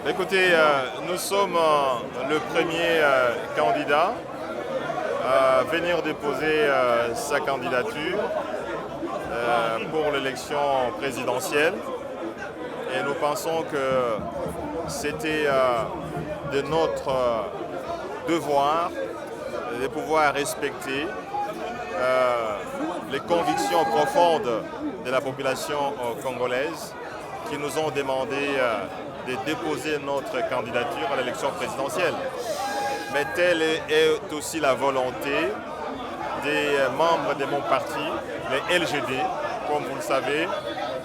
Écoutez, nous sommes le premier candidat à venir déposer sa candidature pour l'élection présidentielle. Et nous pensons que c'était de notre devoir de pouvoir respecter les convictions profondes de la population congolaise qui nous ont demandé de déposer notre candidature à l'élection présidentielle. Mais telle est aussi la volonté des membres de mon parti, les LGD. Comme vous le savez,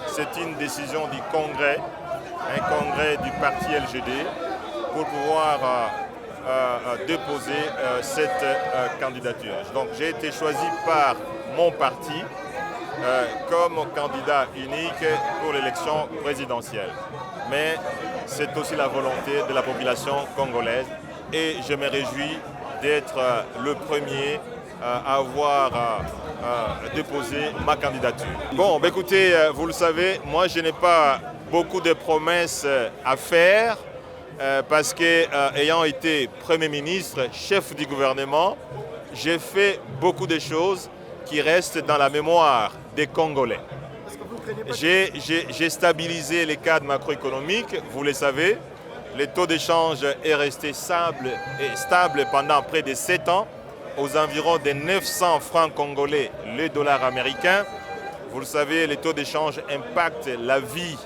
c'est une décision du Congrès, un congrès du parti LGD, pour pouvoir déposer cette candidature. Donc j'ai été choisi par mon parti comme candidat unique pour l'élection présidentielle. Mais c'est aussi la volonté de la population congolaise et je me réjouis d'être le premier à avoir déposé ma candidature. Bon, écoutez, vous le savez, moi je n'ai pas beaucoup de promesses à faire parce que, ayant été Premier ministre, chef du gouvernement, j'ai fait beaucoup de choses qui restent dans la mémoire des Congolais. J'ai stabilisé les cadres macroéconomiques, vous le savez. Le taux d'échange est resté stable pendant près de 7 ans, aux environs de 900 francs congolais le dollar américain. Vous le savez, les taux d'échange impactent la vie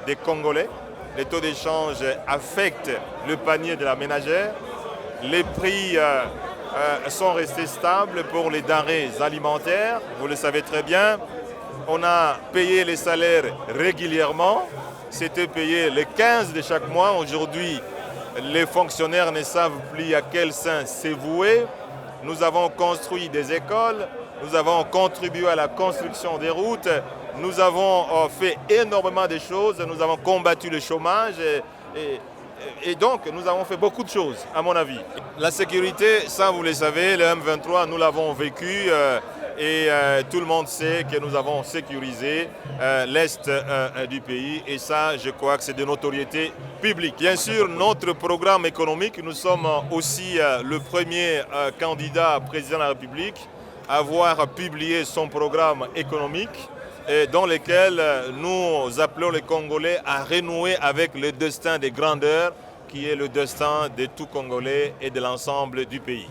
des Congolais. Les taux d'échange affectent le panier de la ménagère. Les prix sont restés stables pour les denrées alimentaires, vous le savez très bien. On a payé les salaires régulièrement, c'était payé le 15 de chaque mois. Aujourd'hui, les fonctionnaires ne savent plus à quel sein se vouer. Nous avons construit des écoles, nous avons contribué à la construction des routes, nous avons fait énormément de choses, nous avons combattu le chômage et donc nous avons fait beaucoup de choses, à mon avis. La sécurité, ça vous le savez, le M23, nous l'avons vécu et tout le monde sait que nous avons sécurisé l'Est du pays et ça, je crois que c'est de notoriété publique. Bien sûr, notre programme économique, nous sommes aussi le premier candidat président de la République à avoir publié son programme économique dans lequel nous appelons les Congolais à renouer avec le destin des grandeurs qui est le destin de tout Congolais et de l'ensemble du pays.